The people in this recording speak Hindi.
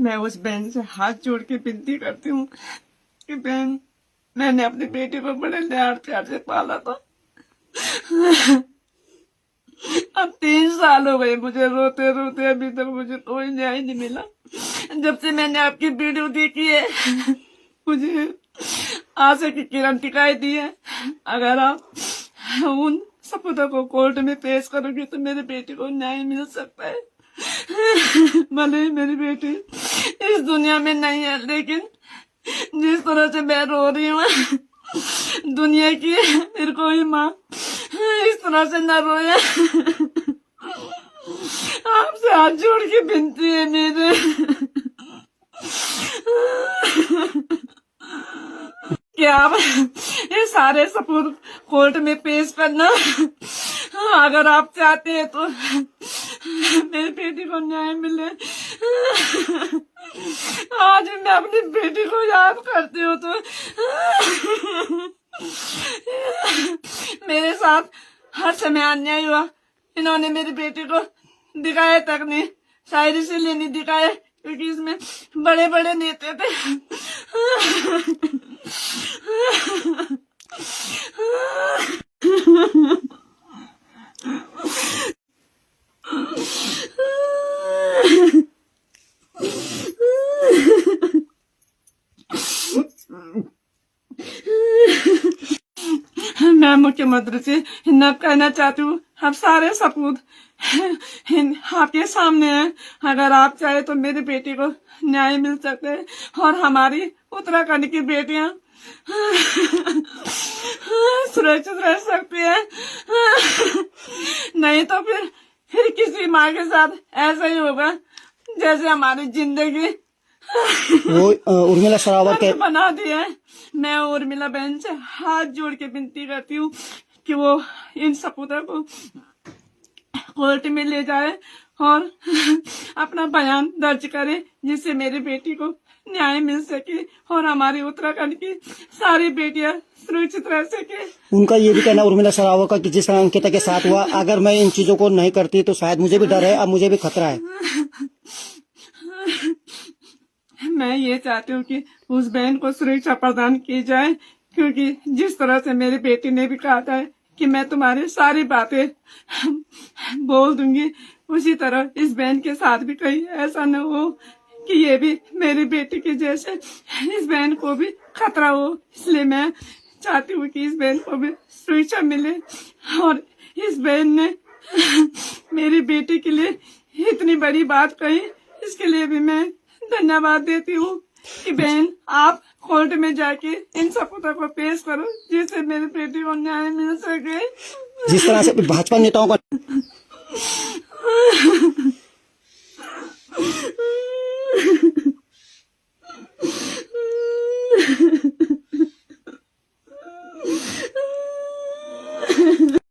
मैं उस बहन से हाथ जोड़ के विनती करती हूँ कि बहन, मैंने अपनी बेटी को बड़े लाड प्यार से पाला था। अब 3 साल हो गए मुझे रोते रोते, अभी तक मुझे कोई न्याय नहीं मिला। जब से मैंने आपकी वीडियो देखी है मुझे आशा की किरण दिखाई दी है। अगर आप उन सपूतों को कोर्ट में पेश करोगे तो मेरी बेटी को न्याय मिल सकता है। भले ही मेरी बेटी इस दुनिया में नहीं है, लेकिन जिस तरह से मैं रो रही हूँ, दुनिया की मेरी कोई माँ इस तरह से न रोए। आपसे हाथ जोड़ के विनती है मेरे। क्या आप ये सारे सबूत कोर्ट में पेश करना, अगर आप चाहते हैं तो मेरी बेटी को न्याय मिले। आज मैं अपनी बेटी को याद करती हूँ तो मेरे साथ हर समय अन्याय हुआ। इन्होंने मेरी बेटी को दिखाया तक नहीं, शायद इसीलिए नहीं दिखाया क्योंकि इसमें बड़े बड़े नेता थे। मैं मुख्यमंत्री से न कहना चाहती हूँ, हम सारे सबूत आपके सामने हैं। अगर आप चाहे तो मेरी बेटी को न्याय मिल सकता है और हमारी उत्तराखंड की बेटियां सुरक्षित रह सकती है। नहीं तो फिर किसी माँ के साथ ऐसा ही होगा जैसे हमारी जिंदगी वो उर्मिला शरावत के बना दिया है। मैं उर्मिला बहन से हाथ जोड़ के विनती करती हूँ कि वो इन सपूतों को कोर्ट में ले जाए और अपना बयान दर्ज करे, जिससे मेरी बेटी को न्याय मिल सके और हमारी उत्तराखंड की सारी बेटियां सुरक्षित रह सके। उनका ये भी कहना उर्मिला शरावत का कि जिस तरह अंकिता के साथ हुआ, अगर मैं इन चीजों को नहीं करती तो शायद मुझे भी डर है, अब मुझे भी खतरा है। मैं ये चाहती हूँ कि उस बहन को सुरक्षा प्रदान की जाए, क्योंकि जिस तरह से मेरी बेटी ने भी कहा था कि मैं तुम्हारी सारी बातें बोल दूंगी, उसी तरह इस बहन के साथ भी कहीं ऐसा न हो कि ये भी मेरी बेटी के जैसे इस बहन को भी खतरा हो। इसलिए मैं चाहती हूँ कि इस बहन को भी सुरक्षा मिले और इस बहन ने मेरी बेटी के लिए इतनी बड़ी बात कही, इसके लिए भी मैं धन्यवाद देती हूँ कि बहन आप कोर्ट में जाके इन सबूतों को पेश करो, जिससे मेरी बेटी को न्याय मिल सके। जिस तरह से भाजपा नेताओं का